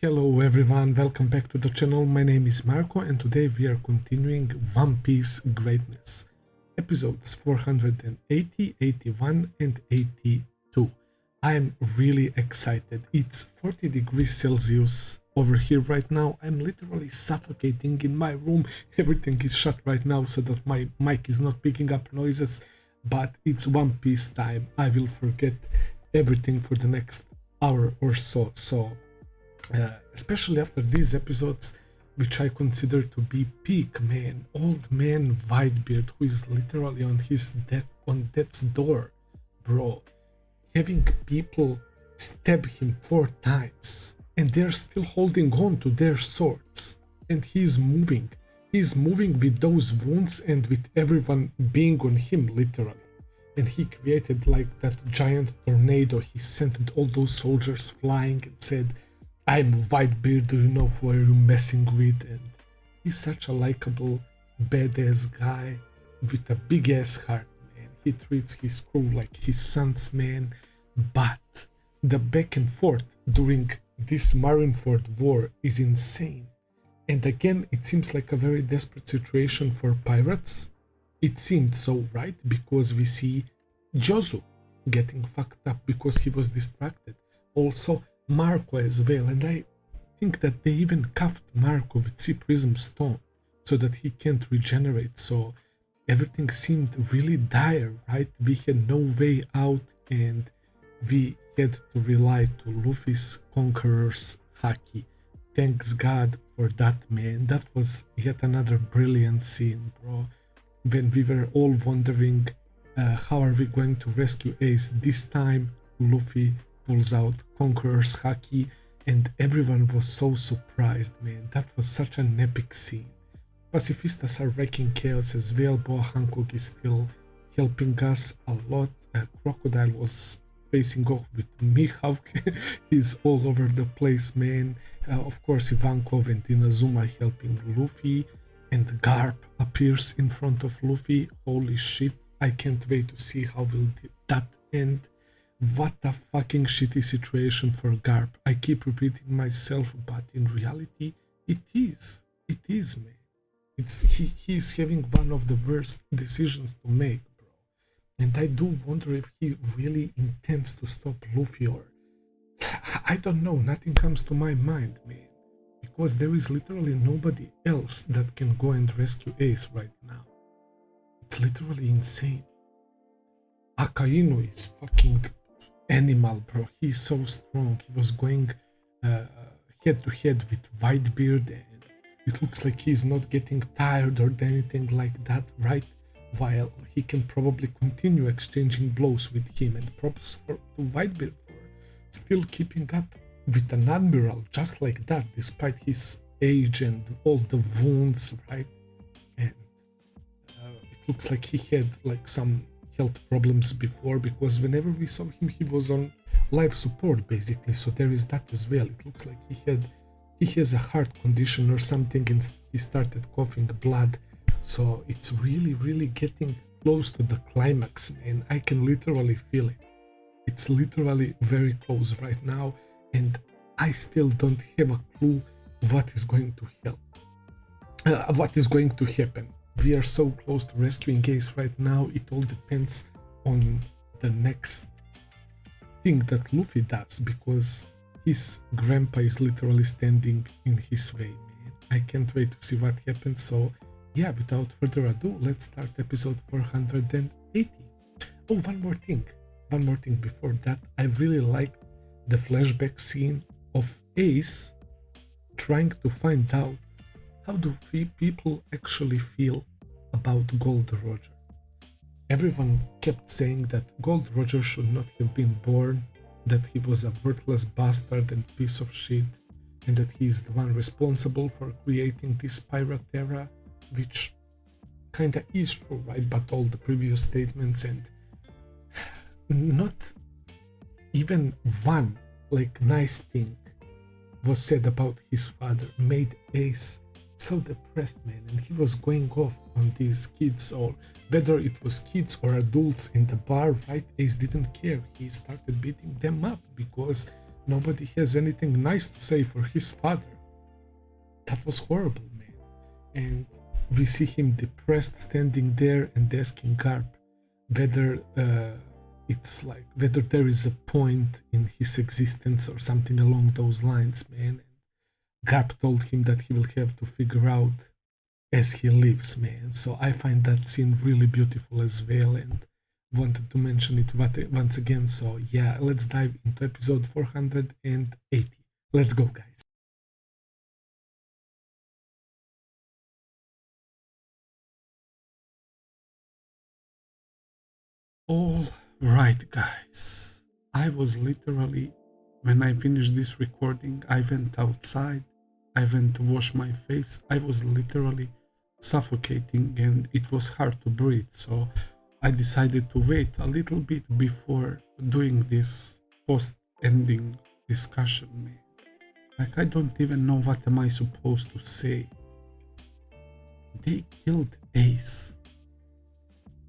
Hello everyone, welcome back to the channel. My name is Marco and today we are continuing One Piece greatness. Episodes 480, 81 and 82. I am really excited. It's 40 degrees Celsius over here right now. I'm literally suffocating in my room. Everything is shut right now so that my mic is not picking up noises. But it's One Piece time. I will forget everything for the next hour or so. Especially after these episodes, which I consider to be peak, man. Old man Whitebeard, who is literally on death's door, bro. Having people stab him 4 times, and they're still holding on to their swords, and he's moving. He's moving with those wounds and with everyone being on him, literally. And he created like that giant tornado. He sent all those soldiers flying and said, "I'm Whitebeard, do you know who are you messing with?" And he's such a likable, badass guy with a big ass heart, man. He treats his crew like his sons, man. But the back and forth during this Marineford war is insane. And again, it seems like a very desperate situation for pirates. It seemed so, right? Because we see Jozu getting fucked up because he was distracted. Also, Marco as well, and I think that they even cuffed Marco with Sea Prism Stone so that he can't regenerate, so everything seemed really dire, right? We had no way out and we had to rely to Luffy's Conqueror's Haki. Thanks God for that, man. That was yet another brilliant scene, bro. When we were all wondering how are we going to rescue Ace, this time Luffy pulls out Conqueror's Haki and everyone was so surprised, man. That was such an epic scene. Pacifistas are wrecking chaos as well. Boa Hancock is still helping us a lot. Crocodile was facing off with Mihawk. He's all over the place, man. Of course, Ivankov and Inazuma helping Luffy, and Garp appears in front of Luffy. Holy shit, I can't wait to see how will that end. What a fucking shitty situation for Garp. I keep repeating myself, but in reality, it is, man. He is having one of the worst decisions to make, bro. And I do wonder if he really intends to stop Luffy or... I don't know, nothing comes to my mind, man. Because there is literally nobody else that can go and rescue Ace right now. It's literally insane. Akainu is fucking animal, bro. He's so strong. He was going head to head with Whitebeard and it looks like he's not getting tired or anything like that, right? While he can probably continue exchanging blows with him, and props to Whitebeard for still keeping up with an admiral just like that despite his age and all the wounds, right? And it looks like he had like some health problems before, because whenever we saw him he was on life support basically, so there is that as well. It looks like he has a heart condition or something and he started coughing blood, so it's really getting close to the climax, and I can literally feel it. It's literally very close right now and I still don't have a clue what is going to happen. We are so close to rescuing Ace right now. It all depends on the next thing that Luffy does, because his grandpa is literally standing in his way, man. I can't wait to see what happens. So yeah, without further ado, let's start episode 480. Oh, one more thing before that. I really liked the flashback scene of Ace trying to find out how do people actually feel about Gold Roger. Everyone kept saying that Gold Roger should not have been born, that he was a worthless bastard and piece of shit, and that he is the one responsible for creating this pirate era, which kinda is true, right? But all the previous statements and not even one like nice thing was said about his father made Ace so depressed, man. And he was going off on these kids, or whether it was kids or adults in the bar, right? Ace didn't care. He started beating them up because Nobody has anything nice to say for his father. That was horrible, man. And we see him depressed standing there and asking Garp whether it's like whether there is a point in his existence or something along those lines, man. Garp told him that he will have to figure out as he lives, man. So I find that scene really beautiful as well, and wanted to mention it once again. So yeah, let's dive into episode 480. Let's go, guys. All right, guys. I was literally, when I finished this recording, I went outside, I went to wash my face. I was literally suffocating and it was hard to breathe. So I decided to wait a little bit before doing this post-ending discussion, man. Like, I don't even know what am I supposed to say. They killed Ace.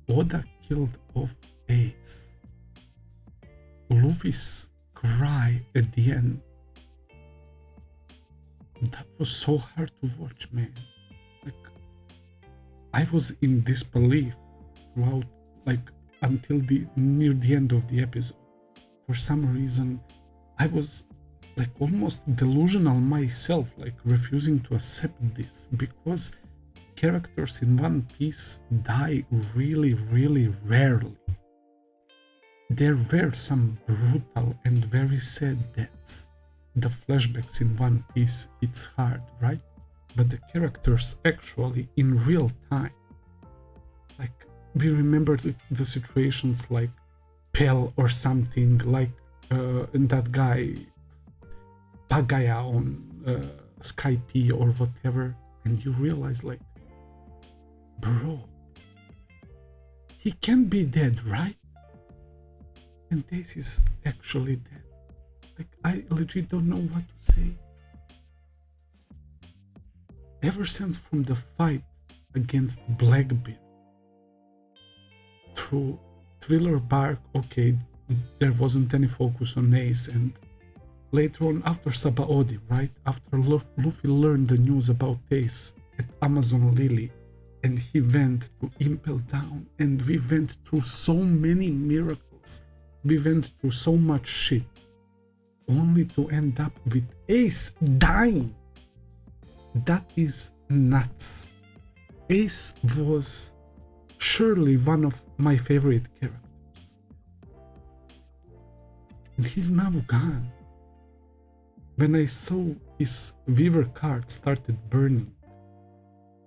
Oda killed off Ace. Luffy's cry at the end. That was so hard to watch, man. Like, I was in disbelief throughout, like, until near the end of the episode. For some reason, I was like almost delusional myself, like refusing to accept this, because characters in One Piece die really, really rarely. There were some brutal and very sad deaths. The flashbacks in One Piece hits hard, right? But the characters actually in real time. Like, we remember the situations like Pell or something, like that guy Pagaya on Skype or whatever, and you realize, like, bro, he can be dead, right? And this is actually dead. Like, I legit don't know what to say. Ever since from the fight against Blackbeard, through Thriller Bark, okay, there wasn't any focus on Ace, and later on after Sabaody, right? After Luffy learned the news about Ace at Amazon Lily, and he went to Impel Down, and we went through so many miracles. We went through so much shit, only to end up with Ace dying. That is nuts. Ace was surely one of my favorite characters. And he's now gone. When I saw his Weaver card started burning,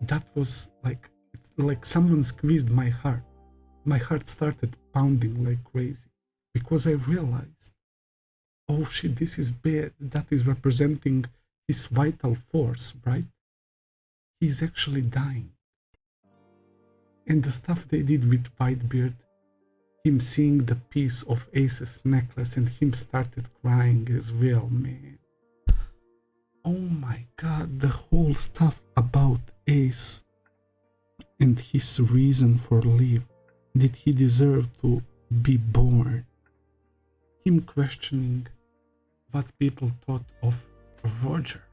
that was like someone squeezed my heart. My heart started pounding like crazy, because I realized, oh shit, this is bad. That is representing his vital force, right? He's actually dying. And the stuff they did with Whitebeard, him seeing the piece of Ace's necklace and him started crying as well, man. Oh my god, the whole stuff about Ace and his reason for life. Did he deserve to be born? Him questioning what people thought of Roger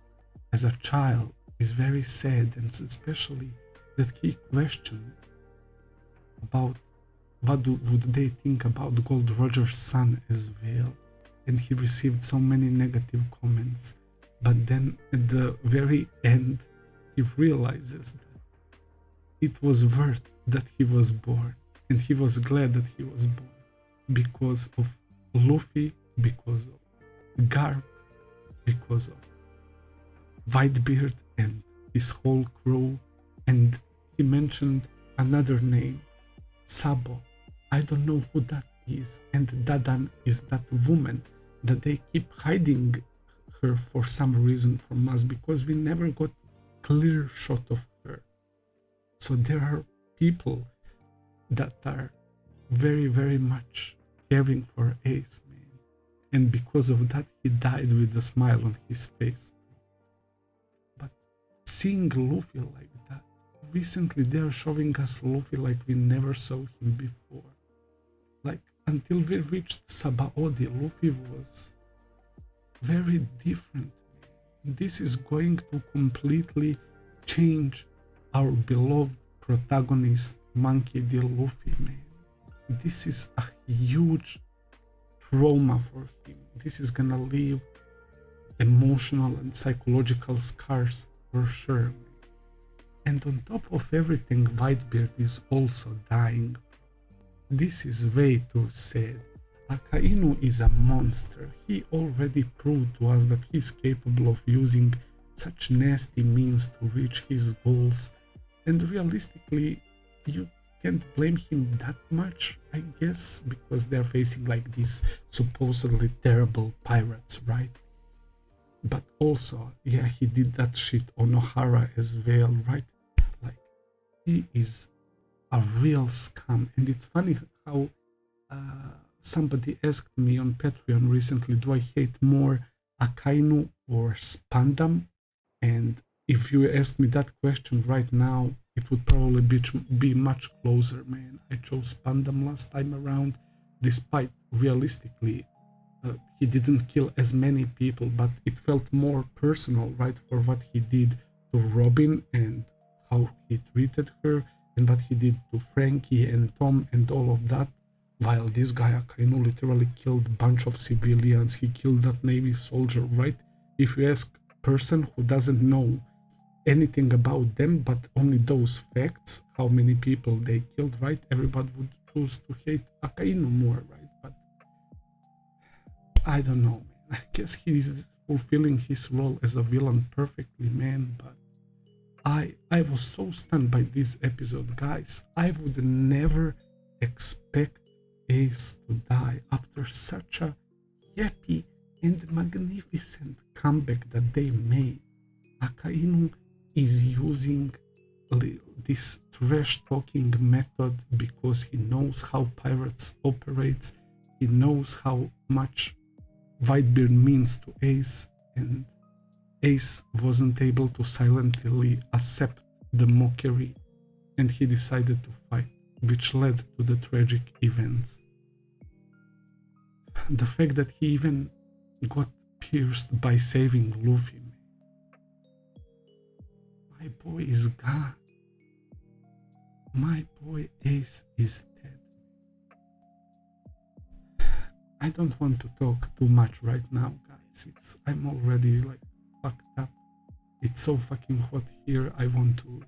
as a child is very sad, and especially that he questioned about what would they think about Gold Roger's son as well, and he received so many negative comments. But then at the very end, he realizes that it was worth that he was born, and he was glad that he was born because of Luffy, because of Garp, because of Whitebeard and his whole crew. And he mentioned another name, Sabo. I don't know who that is, and Dadan is that woman that they keep hiding her for some reason from us, because we never got clear shot of her. So there are people that are very, very much caring for Ace, man, and because of that he died with a smile on his face. But seeing Luffy like that, recently they are showing us Luffy like we never saw him before. Like, until we reached Sabaody, Luffy was very different. This is going to completely change our beloved protagonist, Monkey D. Luffy, man. This is a huge trauma for him. This is gonna leave emotional and psychological scars for sure. And on top of everything, Whitebeard is also dying. This is way too sad. Akainu is a monster. He already proved to us that he's capable of using such nasty means to reach his goals. And realistically, you can't blame him that much, I guess, because they're facing like these supposedly terrible pirates, right? But also, yeah, he did that shit on Ohara as well, right? Like, he is a real scum. And it's funny how somebody asked me on Patreon recently, do I hate more Akainu or Spandam? And if you ask me that question right now, it would probably be much closer, man. I chose Spandam last time around, despite realistically he didn't kill as many people, but it felt more personal, right, for what he did to Robin and how he treated her and what he did to Frankie and Tom and all of that. While this guy Akainu literally killed a bunch of civilians, he killed that Navy soldier, right? If you ask a person who doesn't know anything about them but only those facts, how many people they killed, right? Everybody would choose to hate Akainu more, right? But I don't know, man. I guess he's fulfilling his role as a villain perfectly, man. But I was so stunned by this episode, guys. I would never expect Ace to die after such a happy and magnificent comeback that they made. Akainu is using this trash talking method because he knows how pirates operates. He knows how much Whitebeard means to Ace, and Ace wasn't able to silently accept the mockery, and he decided to fight, which led to the tragic events. The fact that he even got pierced by saving Luffy. My boy is gone. My boy Ace is dead. I don't want to talk too much right now, guys. I'm already like fucked up. It's so fucking hot here. I want to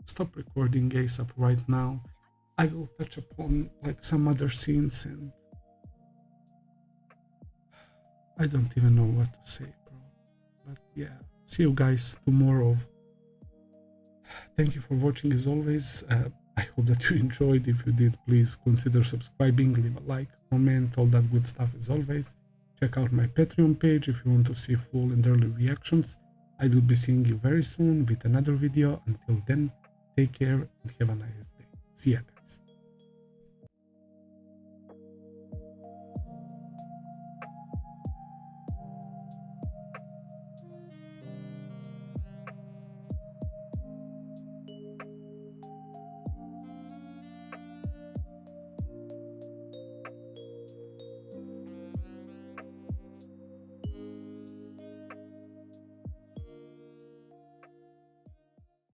stop recording ASAP right now. I will touch upon like some other scenes, and I don't even know what to say, bro. But yeah, see you guys tomorrow. Thank you for watching as always. I hope that you enjoyed. If you did, please consider subscribing, leave a like, comment, all that good stuff as always. Check out my Patreon page if you want to see full and early reactions. I will be seeing you very soon with another video. Until then, take care and have a nice day. See ya, guys.